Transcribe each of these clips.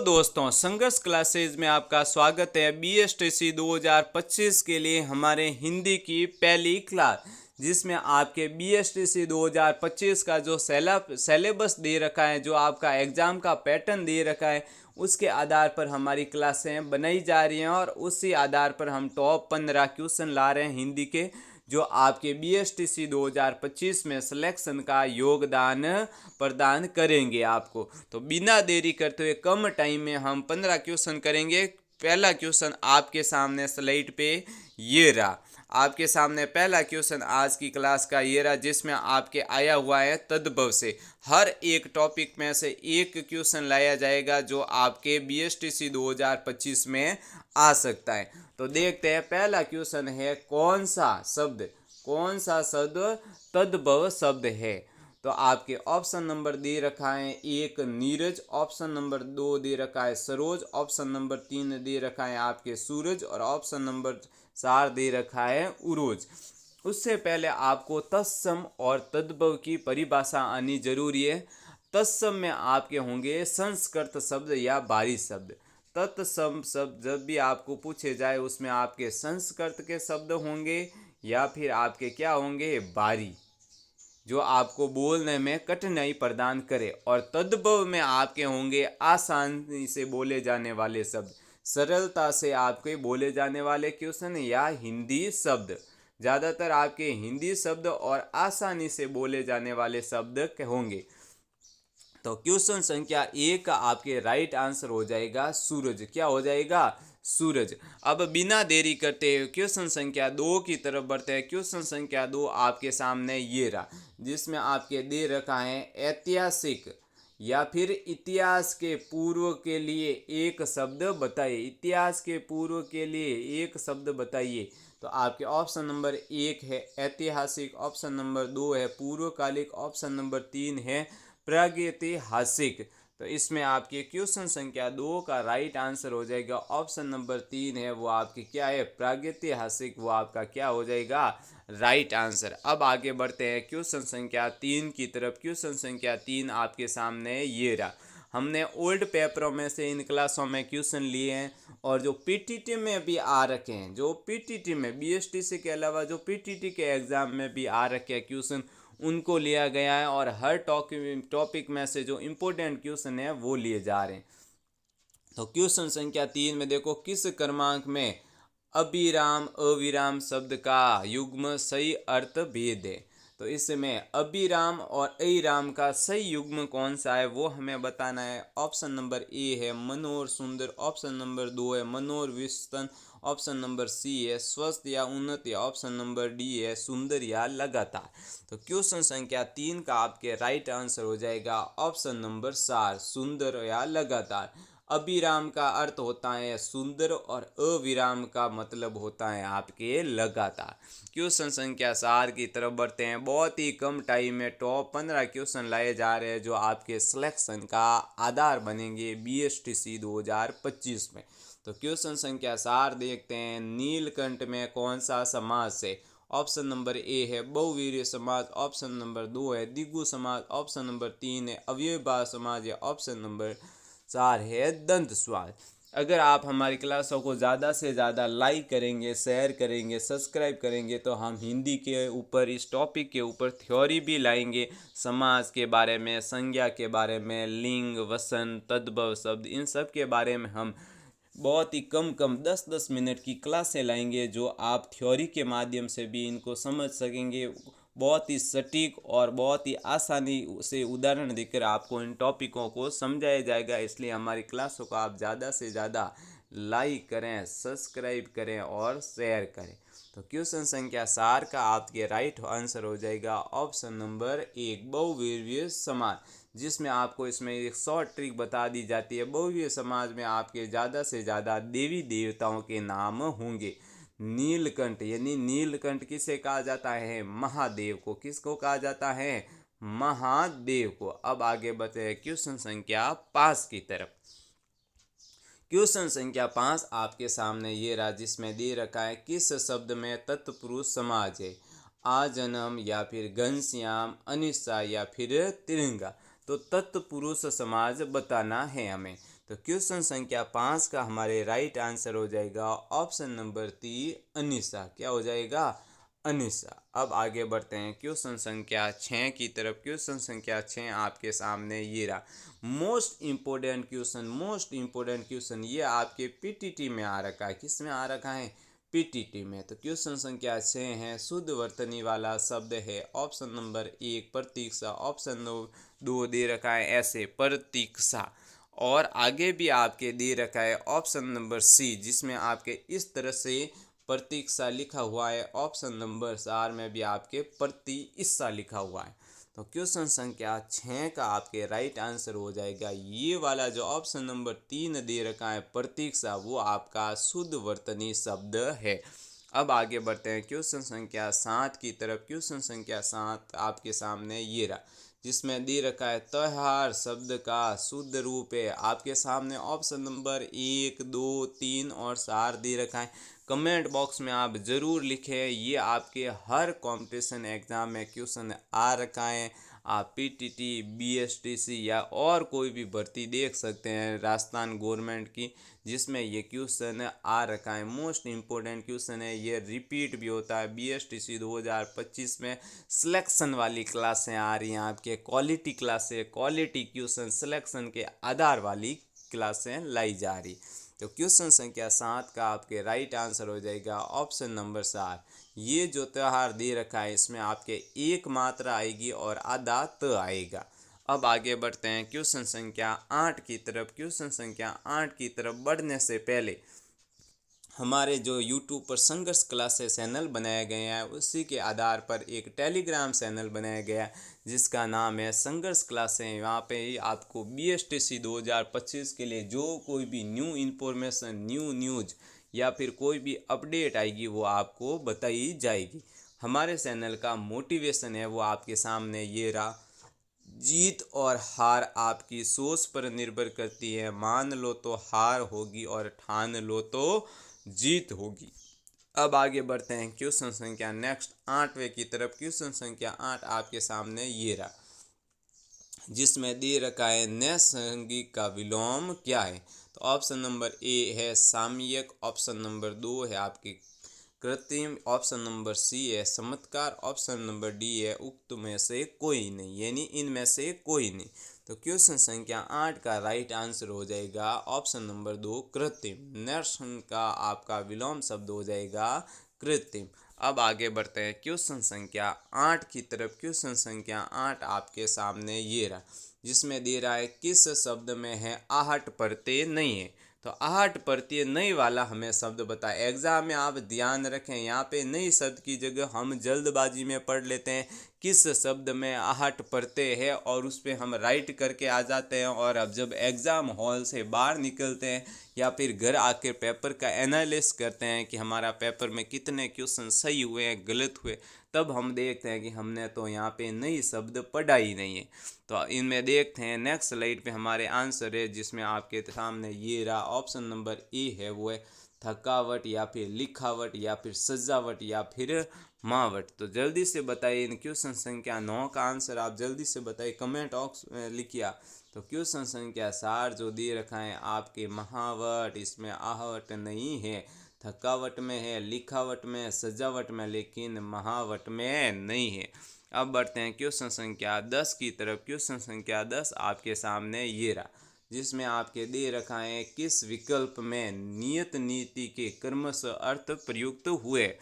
तो दोस्तों, संघर्ष क्लासेज में आपका स्वागत है। बीएसटीसी 2025 के लिए हमारे हिंदी की पहली क्लास, जिसमें आपके बीएसटीसी 2025 का जो सेलेबस दे रखा है, जो आपका एग्ज़ाम का पैटर्न दे रखा है, उसके आधार पर हमारी क्लासें बनाई जा रही हैं और उसी आधार पर हम टॉप 15 क्वेश्चन ला रहे हैं हिंदी के, जो आपके बीएसटीसी 2025 में सिलेक्शन का योगदान प्रदान करेंगे आपको। तो बिना देरी करते हुए कम टाइम में हम 15 क्वेश्चन करेंगे। पहला क्वेश्चन आपके सामने स्लाइड पे ये रहा। आपके सामने पहला क्वेश्चन आज की क्लास का ये रहा, जिसमें आपके आया हुआ है तद्भव से। हर एक टॉपिक में से एक क्वेश्चन लाया जाएगा जो आपके बीएसटीसी 2025 में आ सकता है। तो देखते हैं, पहला क्वेश्चन है कौन सा शब्द तद्भव शब्द है। तो आपके ऑप्शन नंबर दे रखा है 1 नीरज, ऑप्शन नंबर 2 दे रखा है सरोज, ऑप्शन नंबर 3 दे रखा है आपके सूरज और ऑप्शन नंबर 4 दे रखा है उरोज। उससे पहले आपको तत्सम और तद्भव की परिभाषा आनी जरूरी है। तत्सम में आपके होंगे संस्कृत शब्द या बारी शब्द। तत्सम शब्द जब भी आपको पूछे जाए उसमें आपके संस्कृत के शब्द होंगे या फिर आपके क्या होंगे, बारी, जो आपको बोलने में कठिनाई प्रदान करे। और तद्भव में आपके होंगे आसानी से बोले जाने वाले शब्द, सरलता से आपके बोले जाने वाले क्वेश्चन या हिंदी शब्द। ज़्यादातर आपके हिंदी शब्द और आसानी से बोले जाने वाले शब्द होंगे। तो क्वेश्चन संख्या 1 का आपके राइट आंसर हो जाएगा सूरज। क्या हो जाएगा, सूरज। अब बिना देरी करते हुए क्वेश्चन संख्या 2 की तरफ बढ़ते हैं। क्वेश्चन संख्या 2 आपके सामने ये रहा, जिसमें आपके दे रखा है ऐतिहासिक या फिर इतिहास के पूर्व के लिए एक शब्द बताइए। इतिहास के पूर्व के लिए एक शब्द बताइए। तो आपके ऑप्शन नंबर 1 है ऐतिहासिक, ऑप्शन नंबर 2 है पूर्वकालिक, ऑप्शन नंबर 3 है प्रागैतिहासिक। तो इसमें आपके क्वेश्चन संख्या 2 का राइट आंसर हो जाएगा ऑप्शन नंबर 3 है, वो आपकी क्या है, प्रागैतिहासिक, वो आपका क्या हो जाएगा, राइट आंसर। अब आगे बढ़ते हैं क्वेश्चन संख्या 3 की तरफ। क्वेश्चन संख्या 3 आपके सामने ये रहा। हमने ओल्ड पेपरों में से इन क्लासों में क्वेश्चन लिए हैं और जो पीटीटी में भी आ रखे हैं, जो पीटीटी में बीएसटीसी के अलावा जो पीटीटी के एग्ज़ाम में भी आ रखे हैं क्वेश्चन, उनको लिया गया है और हर टॉपिक में से जो इम्पोर्टेंट क्वेश्चन है वो लिए जा रहे हैं। तो क्वेश्चन संख्या 3 में देखो, किस क्रमांक में अभिराम अविराम शब्द का युग्म सही अर्थ भेद है। तो इसमें अभिराम और अहिराम का सही युग्म कौन सा है वो हमें बताना है। ऑप्शन नंबर ए है मनोहर सुंदर, ऑप्शन नंबर 2 है मनोहर विस्तन, ऑप्शन नंबर सी है स्वस्थ या उन्नत, या ऑप्शन नंबर डी है सुंदर या लगातार। तो क्वेश्चन संख्या 3 का आपके राइट आंसर हो जाएगा ऑप्शन नंबर 4 सुंदर या लगातार। अभिराम का अर्थ होता है सुंदर और अविराम का मतलब होता है आपके लगातार। क्वेश्चन संख्या 4 की तरफ बढ़ते हैं। बहुत ही कम टाइम में टॉप 15 क्वेश्चन लाए जा रहे हैं जो आपके सिलेक्शन का आधार बनेंगे बीएसटीसी 2025 में। तो क्वेश्चन संख्या 4 देखते हैं, नीलकंठ में कौन सा समास है। ऑप्शन नंबर ए है बहुवीर्य समाज, ऑप्शन नंबर 2 है द्विगु समाज, ऑप्शन नंबर 3 है अव्ययभाव समाज, या ऑप्शन नंबर 4 है दंत समाज। अगर आप हमारी क्लासों को ज़्यादा से ज़्यादा लाइक करेंगे, शेयर करेंगे, सब्सक्राइब करेंगे, तो हम हिंदी के ऊपर, इस टॉपिक के ऊपर थ्योरी भी लाएंगे, समाज के बारे में, संज्ञा के बारे में, लिंग, वचन, तद्भव शब्द, इन सब के बारे में हम बहुत ही कम 10-10 मिनट की क्लासें लाएंगे, जो आप थ्योरी के माध्यम से भी इनको समझ सकेंगे। बहुत ही सटीक और बहुत ही आसानी से उदाहरण देकर आपको इन टॉपिकों को समझाया जाएगा। इसलिए हमारी क्लासों को आप ज़्यादा से ज़्यादा लाइक करें, सब्सक्राइब करें और शेयर करें। तो क्वेश्चन संख्या 4 का आपके राइट आंसर हो जाएगा ऑप्शन नंबर 1 बहुवीर्य समाज, जिसमें आपको इसमें एक शॉर्ट ट्रिक बता दी जाती है। बहुवीर्य समाज में आपके ज़्यादा से ज़्यादा देवी देवताओं के नाम होंगे। नीलकंठ, यानी नीलकंठ किसे कहा जाता है, महादेव को। किसको कहा जाता है, महादेव को। अब आगे बढ़ते हैं क्वेश्चन संख्या 5 की तरफ। क्वेश्चन संख्या 5 आपके सामने ये रहा, जिसमें दे रखा है किस शब्द में तत्पुरुष समाज है, आजन्म या फिर घनश्याम, अनिशा या फिर तिरंगा। तो तत्पुरुष समाज बताना है हमें। तो क्वेश्चन संख्या 5 का हमारे राइट आंसर हो जाएगा ऑप्शन नंबर 3 अनीसा। क्या हो जाएगा? अनीसा। अब आगे बढ़ते हैं क्वेश्चन संख्या 6 की तरफ। क्वेश्चन संख्या 6 आपके सामने ये रहा। मोस्ट इम्पोर्टेंट क्वेश्चन ये आपके पीटीटी में आ रखा है। किस में आ रखा है? पीटीटी में। तो क्वेश्चन संख्या 6 है, शुद्ध वर्तनी वाला शब्द है। ऑप्शन नंबर 1 प्रतीक्षा, ऑप्शन 2 दे रखा है ऐसे प्रतीक्षा, और आगे भी आपके दे रखा है ऑप्शन नंबर सी, जिसमें आपके इस तरह से प्रतीक्षा लिखा हुआ है। ऑप्शन नंबर 4 में भी आपके प्रतीक्षा लिखा हुआ है। तो क्वेश्चन संख्या 6 का आपके राइट आंसर हो जाएगा ये वाला जो ऑप्शन नंबर 3 दे रखा है प्रतीक्षा, वो आपका शुद्ध वर्तनी शब्द है। अब आगे बढ़ते हैं क्वेश्चन संख्या 7 की तरफ। क्वेश्चन संख्या 7 आपके सामने ये रहा, जिसमें दे रखा है त्योहार शब्द का शुद्ध रूप है। आपके सामने ऑप्शन नंबर 1, 2, 3 और 4 दे रखा है। कमेंट बॉक्स में आप ज़रूर लिखें, ये आपके हर कंपटीशन एग्ज़ाम में क्वेश्चन आ रखा है। आप पीटीटी, बीएसटीसी या और कोई भी भर्ती देख सकते हैं राजस्थान गवर्नमेंट की, जिसमें ये क्वेश्चन आ रखा है। मोस्ट इम्पोर्टेंट क्वेश्चन है, ये रिपीट भी होता है। बीएसटीसी 2025 में सिलेक्शन वाली क्लासें आ रही हैं आपके, क्वालिटी क्लासें, क्वालिटी क्वेश्चन सिलेक्शन के आधार वाली क्लासें लाई जा रही। तो क्वेश्चन संख्या 7 का आपके राइट आंसर हो जाएगा ऑप्शन नंबर 4। ये जो त्यौहार दे रखा है इसमें आपके एक मात्रा आएगी और आधा त आएगा। अब आगे बढ़ते हैं क्वेश्चन संख्या 8 की तरफ। क्वेश्चन संख्या 8 की तरफ बढ़ने से पहले हमारे जो YouTube पर संघर्ष क्लासेस चैनल बनाया गया है, उसी के आधार पर एक टेलीग्राम चैनल बनाया गया है जिसका नाम है संघर्ष क्लासें। यहाँ पे ही आपको BSTC 2025 के लिए जो कोई भी न्यू इन्फॉर्मेशन, न्यू न्यूज़ या फिर कोई भी अपडेट आएगी वो आपको बताई जाएगी। हमारे चैनल का मोटिवेशन है वो आपके सामने ये रहा। जीत और हार आपकी सोच पर निर्भर करती है। मान लो तो हार होगी और ठान लो तो जीत होगी। अब आगे बढ़ते हैं क्वेश्चन संख्या नेक्स्ट 8वें की तरफ। क्वेश्चन संख्या 8 आपके सामने ये रहा, जिसमें दे रखा है नैसर्गिक का विलोम क्या है। तो ऑप्शन नंबर ए है सामयिक, ऑप्शन नंबर 2 है आपकी कृत्रिम, ऑप्शन नंबर सी है चमत्कार, ऑप्शन नंबर डी है उक्त में से कोई नहीं, यानी इनमें से कोई नहीं। तो क्वेश्चन संख्या 8 का राइट आंसर हो जाएगा ऑप्शन नंबर 2 कृत्रिम। नैसर्गिक का आपका विलोम शब्द हो जाएगा कृत्रिम। अब आगे बढ़ते हैं क्वेश्चन संख्या 8 की तरफ। क्वेश्चन संख्या 8 आपके सामने ये रहा, जिसमें दे रहा है किस शब्द में है आहट प्रत्यय नहीं है। तो आहट प्रत्यय नहीं वाला हमें शब्द बताए। एग्जाम में आप ध्यान रखें, यहाँ पे नई शब्द की जगह हम जल्दबाजी में पढ़ लेते हैं किस शब्द में आहट प्रत्यय है और उस पर हम राइट करके आ जाते हैं, और अब जब एग्ज़ाम हॉल से बाहर निकलते हैं या फिर घर आकर पेपर का एनालिसिस करते हैं कि हमारा पेपर में कितने क्वेश्चन सही हुए हैं, गलत हुए, तब हम देखते हैं कि हमने तो यहाँ पे नई शब्द पढ़ा ही नहीं है। तो इनमें देखते हैं नेक्स्ट स्लाइड पे हमारे आंसर है, जिसमें आपके सामने ये रहा ऑप्शन नंबर ए है, वो है थकावट या फिर लिखावट या फिर सजावट या फिर मावट। तो जल्दी से बताइए इन क्वेश्चन संख्या 9 का आंसर आप जल्दी से बताइए, कमेंट बॉक्स में लिखिए। तो क्वेश्चन संख्या 4 जो दे रखा है आपके महावट, इसमें आहवट नहीं है, थकावट में है, लिखावट में, सजावट में, लेकिन महावट में नहीं है। अब बढ़ते हैं क्वेश्चन संख्या 10 की तरफ। क्वेश्चन संख्या 10 आपके सामने ये रहा, जिसमें आपके दे रखा है किस विकल्प में नियत नीति के क्रमशः अर्थ प्रयुक्त हुए।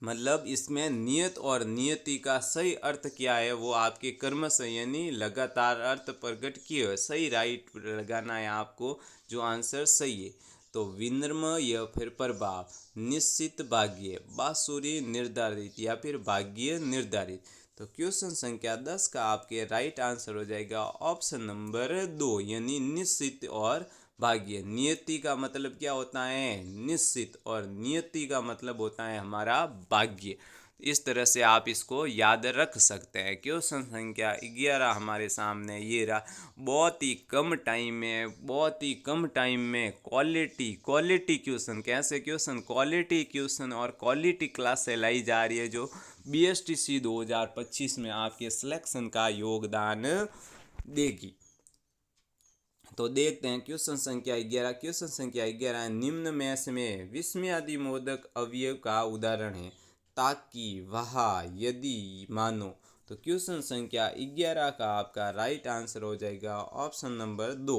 मतलब इसमें नियत और नियति का सही अर्थ क्या है वो आपके क्रमशः यानी लगातार अर्थ प्रकट किए हुए। सही राइट लगाना है आपको, जो आंसर सही है। तो विनम्र या फिर प्रभाव, निश्चित भाग्य, बांसुरी निर्धारित या फिर भाग्य निर्धारित। तो क्वेश्चन संख्या 10 का आपके राइट आंसर हो जाएगा ऑप्शन नंबर 2 यानी निश्चित और भाग्य। नियति का मतलब क्या होता है? निश्चित, और नियति का मतलब होता है हमारा भाग्य। इस तरह से आप इसको याद रख सकते हैं। क्वेश्चन संख्या 11 हमारे सामने ये रहा, बहुत ही कम टाइम में क्वालिटी क्वेश्चन। कैसे क्वेश्चन? क्वालिटी क्वेश्चन और क्वालिटी क्लास से लाई जा रही है, जो BSTC 2025 में आपके सिलेक्शन का योगदान देगी। तो देखते हैं क्वेश्चन संख्या 11। क्वेश्चन संख्या 11, निम्न में से में विस्मयादि मोदक अवयव का उदाहरण है ताकि वह यदि मानो। तो क्वेश्चन संख्या 11 का आपका राइट आंसर हो जाएगा ऑप्शन नंबर 2।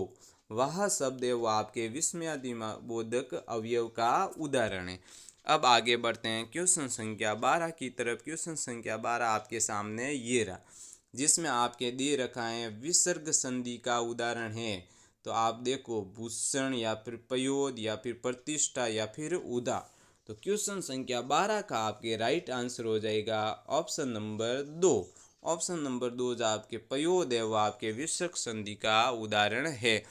वह शब्द है वो आपके विस्मयादि बोधक अवयव का उदाहरण है। अब आगे बढ़ते हैं क्वेश्चन संख्या 12 की तरफ। क्वेश्चन संख्या 12 आपके सामने ये रहा, जिसमें आपके दे रखा है विसर्ग संधि का उदाहरण है। तो आप देखो भूषण या फिर पयोद या फिर प्रतिष्ठा या फिर उदा। तो क्वेश्चन संख्या 12 का आपके राइट आंसर हो जाएगा ऑप्शन नंबर 2। ऑप्शन नंबर 2 जो आपके पयोद है वो आपके विसर्ग संधि का उदाहरण है।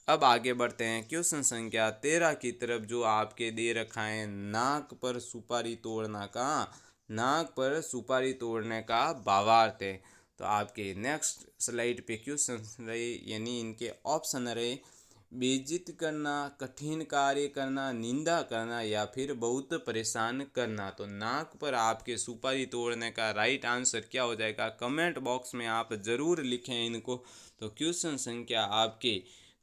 अब आगे बढ़ते हैं क्वेश्चन संख्या 13 की तरफ, जो आपके दे रखा है नाक पर सुपारी तोड़ना का, नाक पर सुपारी तोड़ने का भावार्थ है। तो आपके नेक्स्ट स्लाइड पे क्वेश्चन रहे, यानी इनके ऑप्शन रहे बेइज्जत करना, कठिन कार्य करना, निंदा करना या फिर बहुत परेशान करना। तो नाक पर आपके सुपारी तोड़ने का राइट आंसर क्या हो जाएगा, कमेंट बॉक्स में आप ज़रूर लिखें इनको। तो क्वेश्चन संख्या आपके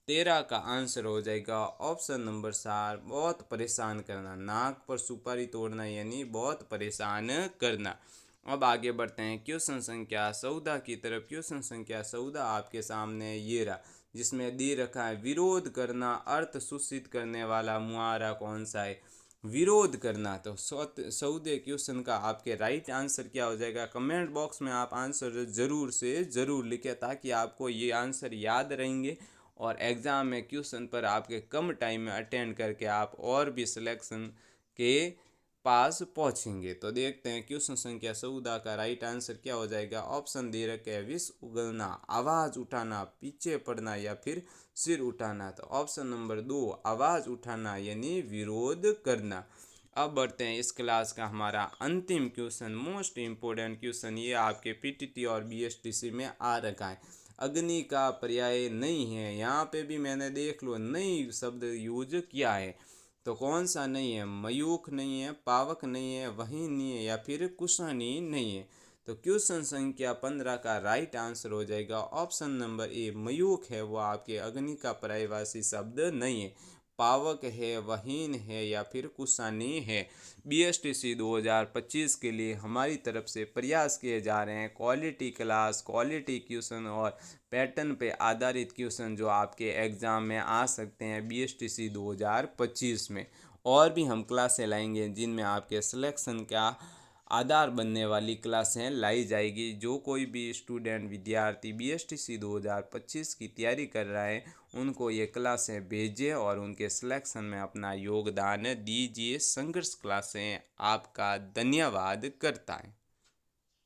13 का आंसर हो जाएगा ऑप्शन नंबर 4, बहुत परेशान करना। नाक पर सुपारी तोड़ना यानी बहुत परेशान करना। अब आगे बढ़ते हैं क्वेश्चन संख्या 14 की तरफ। क्वेश्चन संख्या 14 आपके सामने ये रहा, जिसमें दे रखा है विरोध करना अर्थ सूचित करने वाला मुहावरा कौन सा है। विरोध करना। तो 14 क्वेश्चन का आपके राइट आंसर क्या हो जाएगा, कमेंट बॉक्स में आप आंसर ज़रूर से ज़रूर लिखें ताकि आपको ये आंसर याद रहेंगे और एग्ज़ाम में क्वेश्चन पर आपके कम टाइम में अटेंड करके आप और भी सिलेक्शन के पास पहुंचेंगे। तो देखते हैं क्वेश्चन संख्या 14 का राइट आंसर क्या हो जाएगा। ऑप्शन दे रखे हैं विष उगलना, आवाज़ उठाना, पीछे पड़ना या फिर सिर उठाना। तो ऑप्शन नंबर 2 आवाज़ उठाना यानी विरोध करना। अब बढ़ते हैं इस क्लास का हमारा अंतिम क्वेश्चन, मोस्ट इम्पोर्टेंट क्वेश्चन। ये आपके पीटीटी और बीएसटीसी में आ रखा है। अग्नि का पर्याय नहीं है, यहाँ पे भी मैंने देख लो नई शब्द यूज किया है। तो कौन सा नहीं है, मयूख नहीं है, पावक नहीं है, वही नहीं है या फिर कुशानी नहीं है। तो क्वेश्चन संख्या 15 का राइट आंसर हो जाएगा ऑप्शन नंबर ए, मयूख है वो आपके अग्नि का पर्यायवाची शब्द नहीं है, पावक है, वहीन है या फिर कुशानी है। बीएसटीसी 2025 के लिए हमारी तरफ से प्रयास किए जा रहे हैं क्वालिटी क्लास, क्वालिटी क्वेश्चन और पैटर्न पे आधारित क्वेश्चन जो आपके एग्ज़ाम में आ सकते हैं बीएसटीसी 2025 में। और भी हम क्लासें लाएंगे जिनमें आपके सिलेक्शन का आधार बनने वाली क्लासें लाई जाएगी। जो कोई भी स्टूडेंट विद्यार्थी बीएसटीसी 2025 की तैयारी कर रहा है उनको ये क्लासें भेजें और उनके सिलेक्शन में अपना योगदान दीजिए। संघर्ष क्लासें आपका धन्यवाद करता है।